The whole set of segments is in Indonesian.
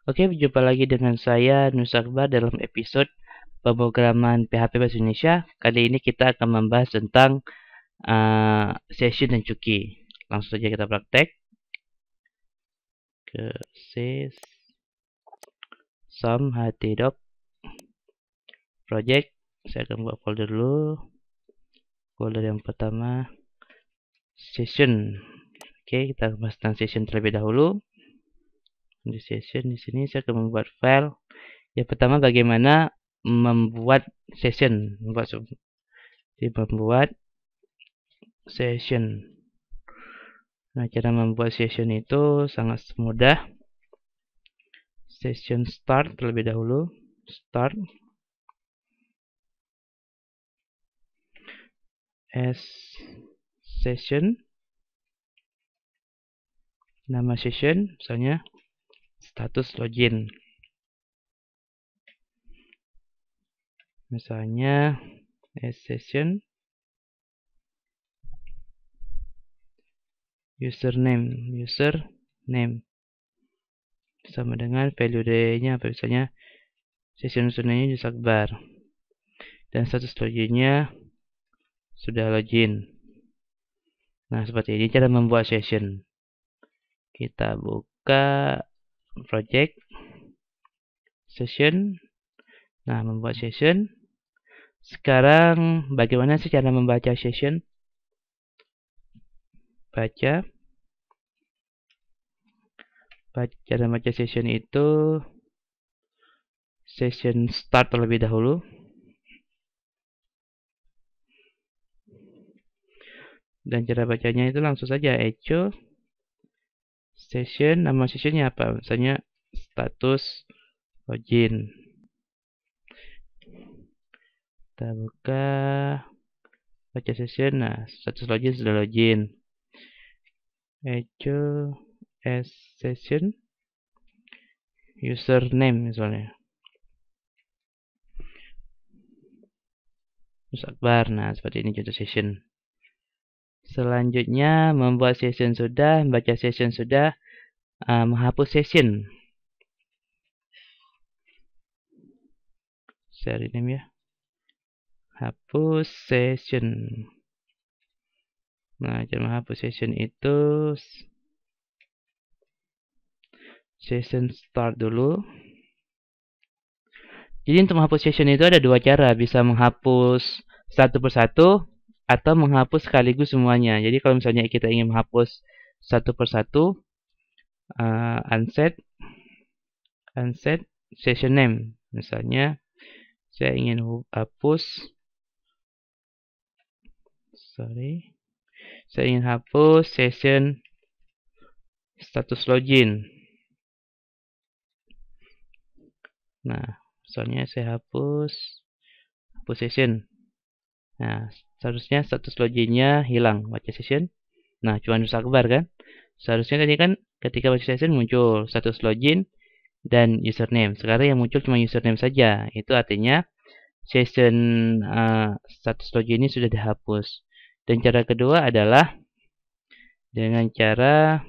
Oke, berjumpa lagi dengan saya Nusa Akbar dalam episode pemrograman PHP Bahasa Indonesia. Kali ini kita akan membahas tentang session dan cuki. Langsung saja kita praktek ke sum htdoc project. Saya akan buat folder dulu. Folder yang pertama session. Oke, kita bahas tentang session terlebih dahulu. Di session di sini saya akan membuat file. Yang pertama bagaimana membuat session, membuat session. Nah, cara membuat session itu sangat mudah. Session start terlebih dahulu. Start as session. Nama session misalnya status login. Misalnya as session username sama dengan value day-nya apa, misalnya session username-nya Nusa Akbar dan status login-nya sudah login. Nah, seperti ini cara membuat session. Kita buka project session. Nah, membuat session. Sekarang bagaimana sih cara membaca session? Cara baca session itu session start terlebih dahulu. Dan cara bacanya itu langsung saja echo session, nama sessionnya apa? Misalnya status login. Kita buka baca session. Nah, status login sudah login. Echo as session username misalnya Nusa Akbar. Nah, seperti ini contoh session. Selanjutnya membuat session sudah, membaca session sudah, menghapus session. Share name ya. Hapus session. Nah, cara menghapus session itu session start dulu. Jadi untuk menghapus session itu ada dua cara, bisa menghapus satu persatu atau menghapus sekaligus semuanya. Jadi kalau misalnya kita ingin menghapus satu persatu, unset session name. Misalnya saya ingin hapus session status login. Nah, misalnya saya hapus session. Nah, seharusnya status loginnya hilang, baca session. Nah, cuma Nusa Akbar kan? Seharusnya tadi kan ketika baca session muncul status login dan username. Sekarang yang muncul cuma username saja. Itu artinya session status login ini sudah dihapus. Dan cara kedua adalah dengan cara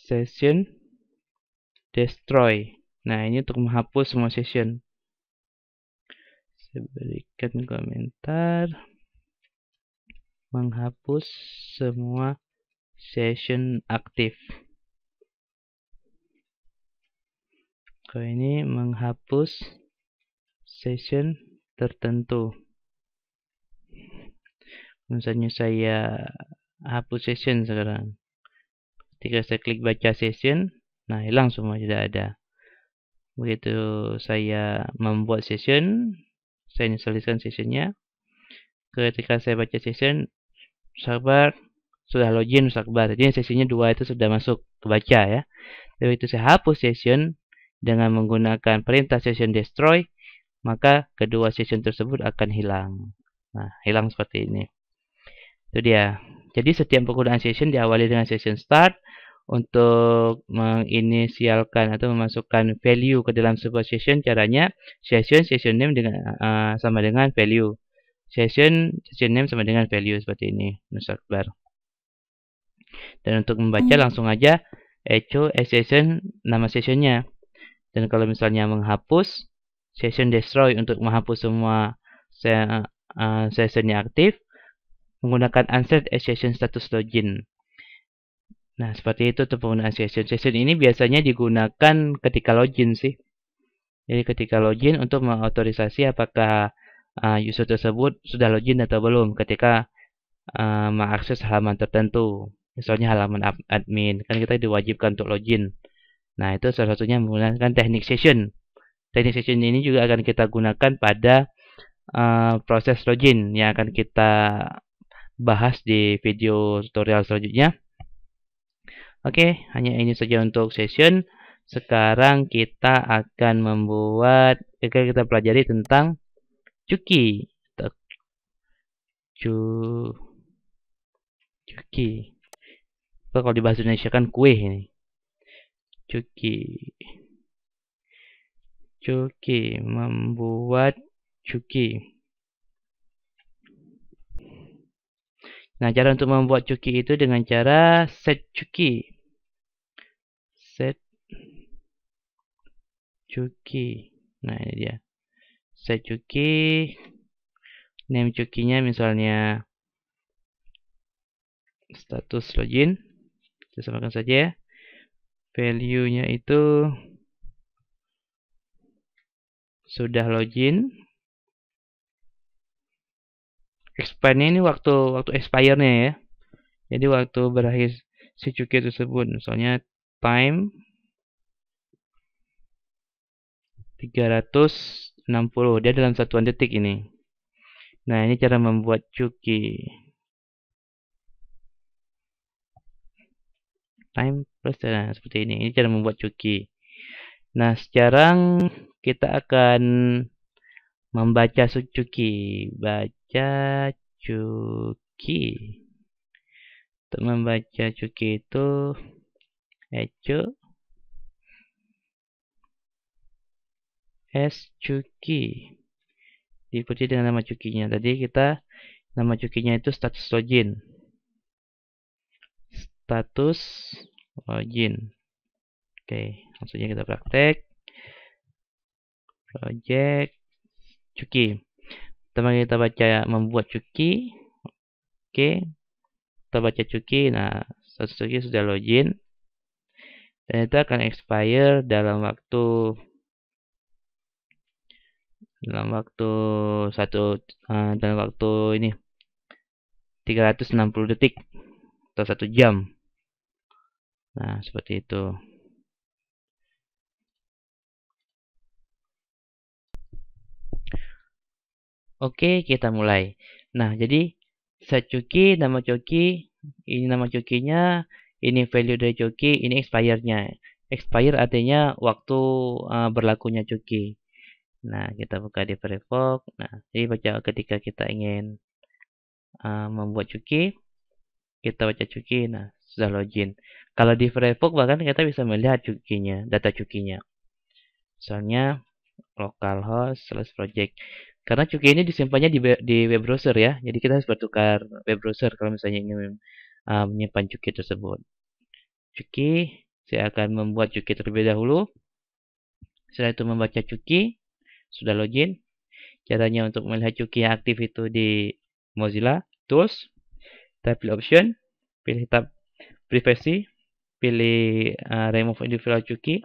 session destroy. Nah, ini untuk menghapus semua session. Saya berikan komentar. Menghapus semua session aktif. Kalau ini menghapus session tertentu. Misalnya saya hapus session sekarang. Ketika saya klik baca session, nah hilang semua, tidak ada. Begitu saya membuat session, saya installasikan sessionnya. Ketika saya baca session, Nusa Akbar sudah login Nusa Akbar. Jadi sesinya 2 itu sudah masuk kebaca ya. Begitu saya hapus session dengan menggunakan perintah session destroy, maka kedua session tersebut akan hilang. Nah, hilang seperti ini. Itu dia. Jadi setiap penggunaan session diawali dengan session start untuk menginisialkan atau memasukkan value ke dalam sebuah session. Caranya session name sama dengan value. Session name sama dengan value seperti ini, Nusa Akbar. Dan untuk membaca langsung aja echo session nama sessionnya. Dan kalau misalnya menghapus, session destroy untuk menghapus semua session yang aktif menggunakan unset session status login. Nah, seperti itu tuh penggunaan session. Session ini biasanya digunakan ketika login sih. Jadi ketika login untuk mengautorisasi apakah user tersebut sudah login atau belum ketika mengakses halaman tertentu. Misalnya halaman admin, kan kita diwajibkan untuk login. Nah, itu salah satunya menggunakan teknik session. Teknik session ini juga akan kita gunakan pada proses login yang akan kita bahas di video tutorial selanjutnya. Oke, hanya ini saja untuk session. Sekarang kita akan kita pelajari tentang cuki. Cuki. Kalau di bahasa Indonesia kan kue ini. Cuki. Cuki, membuat cuki. Nah, cara untuk membuat cuki itu dengan cara set cuki. Set cuki. Nah, ini dia. Set cuki. Name cukinya misalnya status login. Kita samakan saja ya. Value-nya itu sudah login. Expire-nya ini waktu expire-nya ya. Jadi waktu berakhir si cuki tersebut, misalnya time 360, dia dalam satuan detik ini. Nah, ini cara membuat cuki. Time plus, nah, seperti ini. Ini cara membuat cuki. Nah, sekarang kita akan membaca cuki. Baca cuki. Untuk membaca cuki itu echo s cuki. Diikuti dengan nama cukinya. Tadi kita nama cukinya itu status login. Status login. Oke, langsung aja kita praktek. Project cuki. Pertama kita baca membuat cuki. Oke. Kita baca cuki. Nah, status cuki sudah login. Dan itu akan expire dalam waktu ini 360 detik atau 1 jam. Nah, seperti itu. Oke, kita mulai. Nah, jadi set cuki, nama cuki, ini nama cukinya, ini value dari cuki, ini expirednya. Expire artinya waktu berlakunya cuki. Nah, kita buka di Firefox. Nah, jadi baca ketika kita ingin membuat cuki, kita baca cuki. Nah, sudah login. Kalau di Firefox bahkan kita bisa melihat cukinya, data cukinya. Misalnya localhost/project. Karena cuki ini disimpannya di web browser ya. Jadi kita harus bertukar web browser kalau misalnya ingin menyimpan cuki tersebut. Cuki, saya akan membuat cuki terlebih dahulu. Setelah itu membaca cuki, sudah login. Caranya untuk melihat cuki yang aktif itu di Mozilla Tools, kita pilih option, pilih tab privacy, pilih remove individual cuki.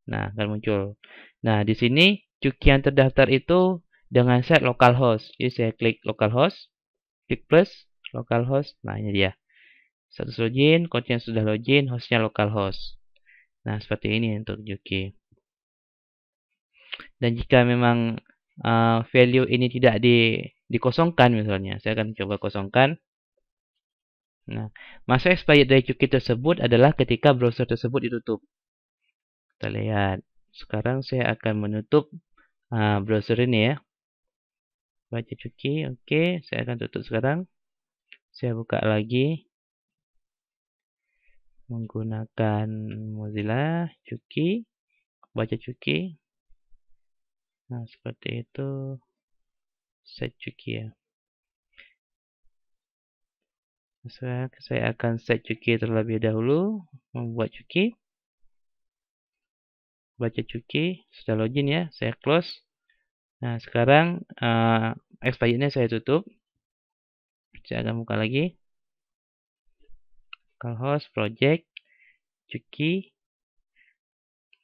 Nah, akan muncul. Nah, di sini cuki yang terdaftar itu dengan set localhost. Jadi saya klik localhost, klik plus localhost. Nah, ini dia. Status login, konten sudah login, hostnya localhost. Nah, seperti ini untuk cuki. Dan jika memang value ini tidak dikosongkan misalnya, saya akan coba kosongkan. Nah, masa expired dari cuki tersebut adalah ketika browser tersebut ditutup. Kita lihat. Sekarang saya akan menutup browser ini ya. Baca cuki, oke. Saya akan tutup sekarang. Saya buka lagi. Menggunakan Mozilla cuki. Baca cuki. Nah, seperti itu. Set cuki ya. Saya akan set cuki terlebih dahulu. membuat cuki, baca cuki, sudah login ya, saya close. Nah, sekarang expirednya saya tutup. Saya akan buka lagi. Localhost, project, cuki,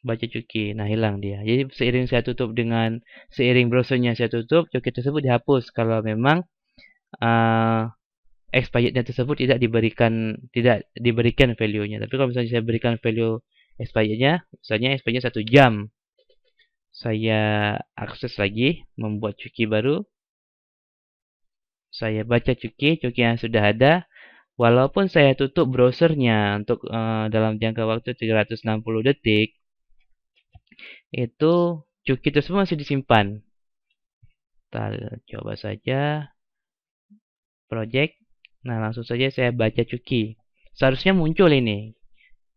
baca cuki. Nah, hilang dia. Jadi seiring browsernya saya tutup, cuki tersebut dihapus kalau memang expirednya tersebut tidak diberikan value-nya. Tapi kalau misalnya saya berikan value expirednya, misalnya expirednya 1 jam, saya akses lagi, membuat cuki baru, saya baca cuki yang sudah ada. Walaupun saya tutup browsernya untuk dalam jangka waktu 360 detik, itu cuki tersebut masih disimpan. Kita coba saja project. Nah, langsung saja saya baca cuki. Seharusnya muncul ini.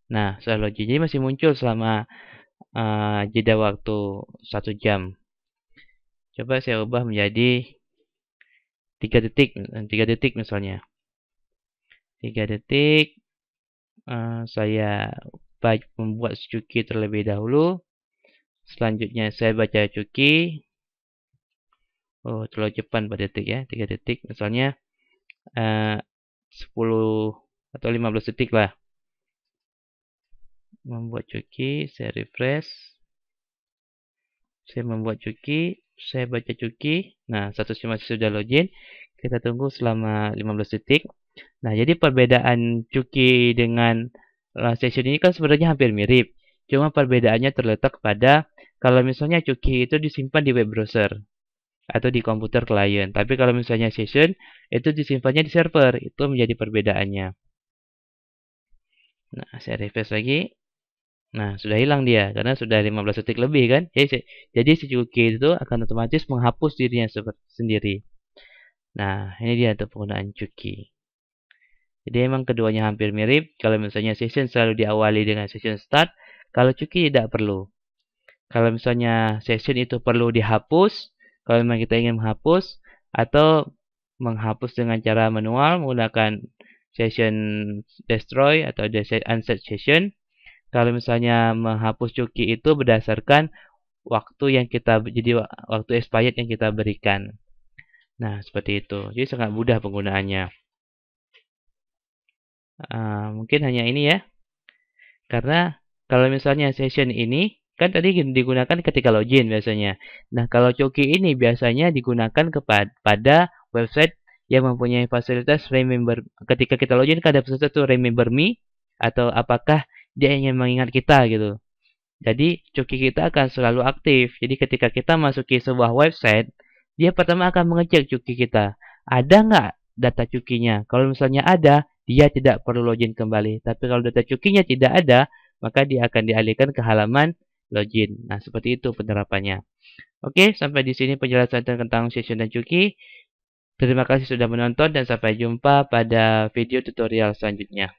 Nah, setelah login, jadi masih muncul selama jeda waktu 1 jam. Coba saya ubah menjadi 3 detik misalnya. 3 detik, saya membuat cuki terlebih dahulu. Selanjutnya saya baca cuki. Oh, terlalu cepat 4 detik ya. 3 detik misalnya 10 atau 15 detik lah. Membuat cuki, saya refresh. Saya membuat cuki, saya baca cuki. Nah, statusnya masih sudah login. Kita tunggu selama 15 detik. Nah, jadi perbedaan cuki dengan session ini kan sebenarnya hampir mirip. Cuma perbedaannya terletak pada kalau misalnya cuki itu disimpan di web browser atau di komputer klien. Tapi kalau misalnya session itu disimpannya di server. Itu menjadi perbedaannya. Nah, saya refresh lagi. Nah, sudah hilang dia karena sudah 15 detik lebih kan. Jadi si cuki itu akan otomatis menghapus dirinya sendiri. Nah, ini dia untuk penggunaan cuki. Jadi memang keduanya hampir mirip. Kalau misalnya session selalu diawali dengan session start, kalau cuki tidak perlu. Kalau misalnya session itu perlu dihapus, kalau memang kita ingin menghapus, atau menghapus dengan cara manual menggunakan session destroy atau unset session. Kalau misalnya menghapus cuki itu berdasarkan waktu waktu expired yang kita berikan. Nah, seperti itu. Jadi sangat mudah penggunaannya. Mungkin hanya ini ya. Karena kalau misalnya session ini kan tadi digunakan ketika login biasanya. Nah, kalau cuki ini biasanya digunakan pada website yang mempunyai fasilitas remember. Ketika kita login kan ada fasilitas itu remember me atau apakah dia ingin mengingat kita gitu. Jadi cuki kita akan selalu aktif. Jadi ketika kita masuki sebuah website, dia pertama akan mengecek cuki kita. Ada nggak data cukinya? Kalau misalnya ada, dia tidak perlu login kembali. Tapi kalau data cukinya tidak ada, maka dia akan dialihkan ke halaman login. Nah, seperti itu penerapannya. Oke, sampai di sini penjelasan tentang session dan cuki. Terima kasih sudah menonton dan sampai jumpa pada video tutorial selanjutnya.